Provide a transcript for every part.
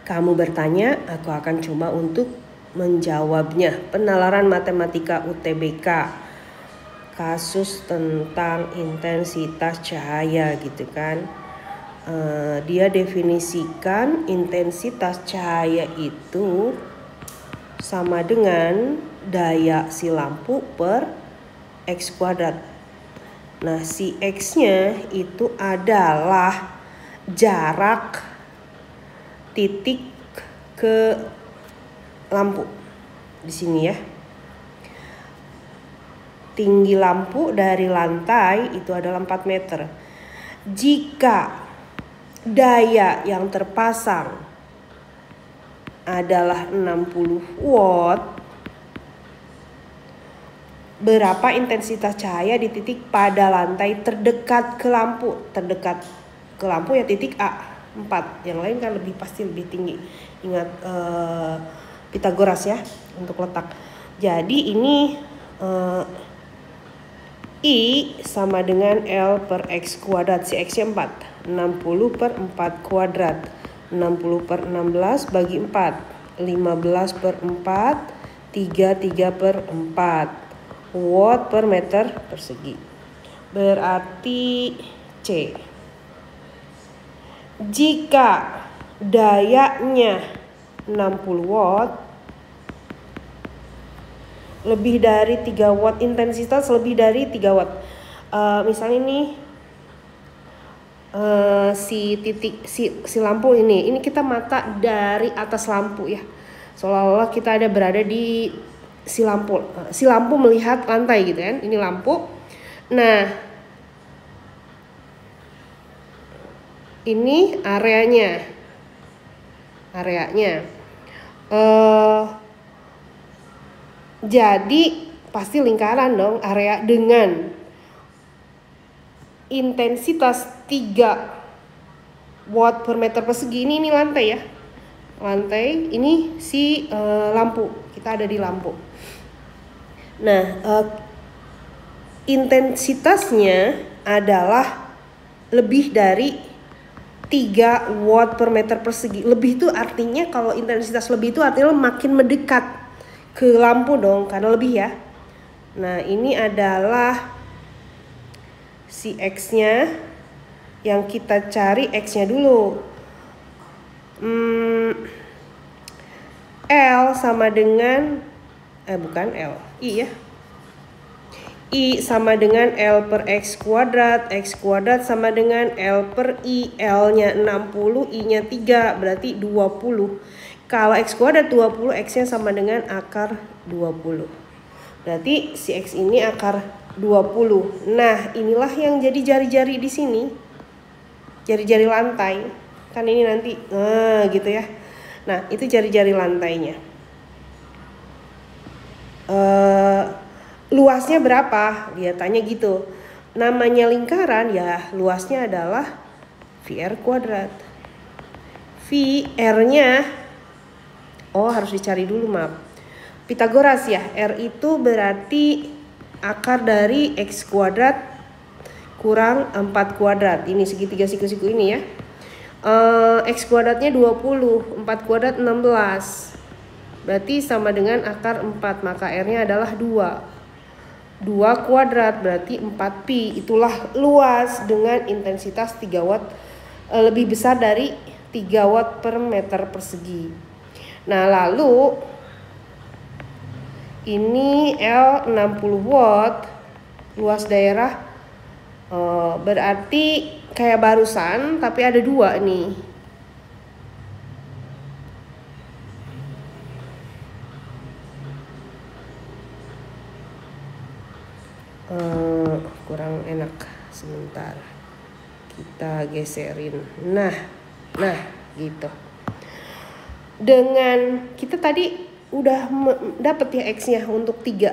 Kamu bertanya, aku akan coba untuk menjawabnya. Penalaran Matematika UTBK, kasus tentang intensitas cahaya gitu kan. Dia definisikan intensitas cahaya itu sama dengan daya si lampu per X kuadrat. Nah, si X-nya itu adalah jarak titik ke lampu di sini ya. Tinggi lampu dari lantai itu adalah 4 meter. Jika daya yang terpasang adalah 60 watt, berapa intensitas cahaya di titik pada lantai terdekat ke lampu? Terdekat ke lampu ya titik A, 4. Yang lain kan pasti lebih tinggi. Ingat Pitagoras ya untuk letak. Jadi ini I sama dengan L per X kuadrat. Si X-nya 4. 60 per 4 kuadrat. 60 per 16 bagi 4. 15 per 4. 33 per 4. Watt per meter persegi. Berarti C. Jika dayanya 60 watt, lebih dari 3 watt, intensitas lebih dari 3 watt. Misalnya ini si lampu ini kita mata dari atas lampu ya, seolah-olah kita berada di si lampu. Si lampu melihat lantai gitu kan, ini lampu. Nah, ini areanya. Jadi pasti lingkaran dong, area dengan intensitas 3 watt per meter persegi. Ini lantai ya. Lantai, ini si lampu. Kita ada di lampu. Nah, intensitasnya adalah lebih dari 3 watt per meter persegi. Lebih itu artinya, kalau intensitas lebih itu artinya makin mendekat ke lampu dong, karena lebih ya. Nah, ini adalah si X-nya. Yang kita cari X-nya dulu. L sama dengan bukan L, I ya. I sama dengan L per X kuadrat. X kuadrat sama dengan L per I. L-nya 60, I-nya 3, berarti 20. Kalau X kuadrat 20, X-nya sama dengan akar 20. Berarti si X ini akar 20. Nah, inilah yang jadi jari-jari di sini. Jari-jari lantai. Kan ini nanti gitu ya. Nah, itu jari-jari lantainya. Luasnya berapa? Dia tanya gitu. Namanya lingkaran ya, luasnya adalah VR kuadrat. VR-nya harus dicari dulu, maaf. Pitagoras ya. R itu berarti akar dari X kuadrat kurang 4 kuadrat. Ini segitiga siku-siku ini ya. X kuadratnya 20, 4 kuadrat 16. Berarti sama dengan akar 4, maka R-nya adalah 2. 2 kuadrat berarti 4pi. Itulah luas dengan intensitas 3 watt, lebih besar dari 3 watt per meter persegi. Nah, lalu ini L 60 watt, luas daerah, berarti kayak barusan tapi ada 2 nih. Kurang enak, sebentar kita geserin. Nah gitu. Dengan kita tadi udah dapat ya X-nya untuk 3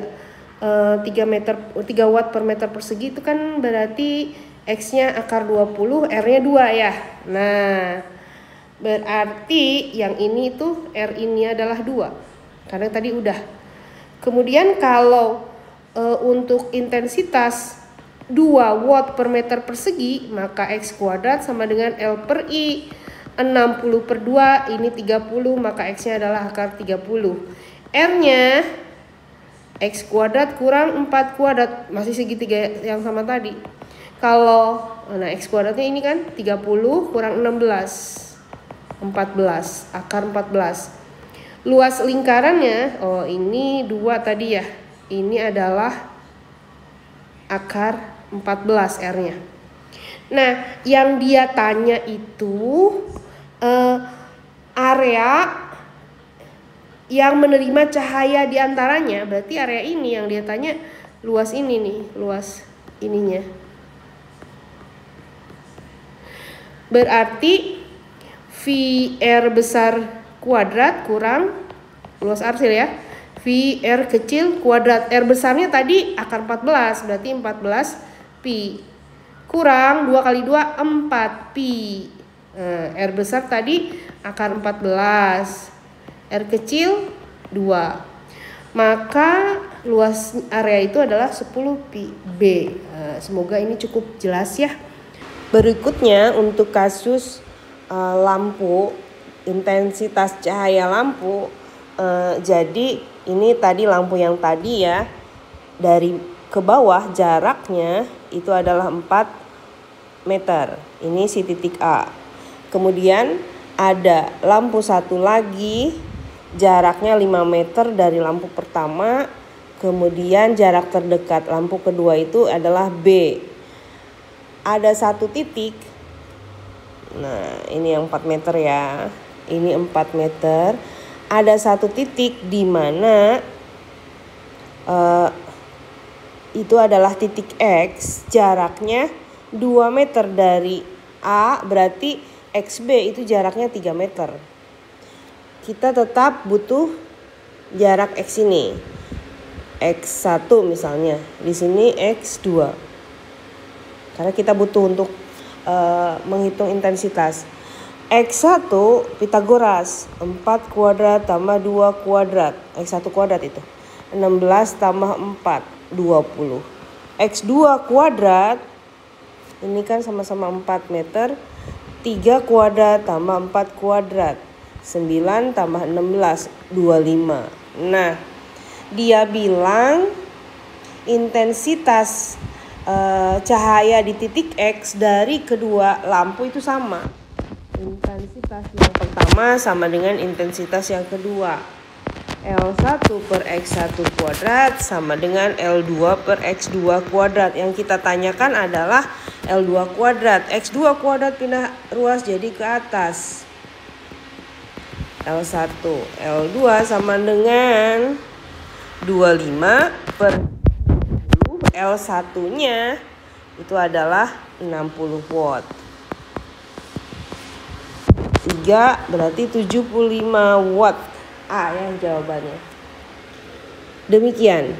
watt per meter persegi, itu kan berarti X-nya akar 20, R-nya 2 ya. Nah, berarti yang ini tuh R ini adalah 2. Karena tadi udah. Kemudian kalau untuk intensitas 2 watt per meter persegi, maka X kuadrat sama dengan L per I. 60 per 2 ini 30, maka X-nya adalah akar 30. R-nya X kuadrat kurang 4 kuadrat, masih segitiga yang sama tadi. Kalau nah X kuadratnya ini kan 30 kurang 16, 14, akar 14. Luas lingkarannya, oh ini 2 tadi ya, ini adalah akar 14 R-nya. Nah, yang dia tanya itu area yang menerima cahaya diantaranya, berarti area ini yang dia tanya luas ini nih, luas ininya. Berarti VR besar kuadrat kurang luas arsil ya, VR kecil kuadrat. R besarnya tadi akar 14, berarti 14 pi kurang 2 kali 2 4 pi. R besar tadi akar 14, R kecil 2, maka luas area itu adalah 10 pi B. Semoga ini cukup jelas ya. Berikutnya untuk kasus lampu, intensitas cahaya lampu. Jadi ini tadi lampu yang tadi ya, dari ke bawah jaraknya itu adalah 4 meter. Ini si titik A. Kemudian ada lampu satu lagi, jaraknya 5 meter dari lampu pertama. Kemudian jarak terdekat lampu kedua itu adalah B. Ada satu titik. Nah, ini yang 4 meter ya. Ini 4 meter. Ada satu titik di mana itu adalah titik X, jaraknya 2 meter dari A, berarti XB itu jaraknya 3 meter. Kita tetap butuh jarak X ini. X1 misalnya, di sini X2. Karena kita butuh untuk menghitung intensitas. X1 Pitagoras, 4 kuadrat tambah 2 kuadrat. X1 kuadrat itu 16 tambah 4, 20. X2 kuadrat, ini kan sama-sama 4 meter. 3 kuadrat tambah 4 kuadrat, 9 tambah 16, 25. Nah, dia bilang intensitas cahaya di titik X dari kedua lampu itu sama. Intensitas yang pertama sama dengan intensitas yang kedua. L1 per X1 kuadrat sama dengan L2 per X2 kuadrat. Yang kita tanyakan adalah L2 kuadrat. X2 kuadrat pindah ruas jadi ke atas. L1, L2 sama dengan 25 per 10. L1-nya itu adalah 60 watt. 3 berarti 75 watt. A yang jawabannya. Demikian.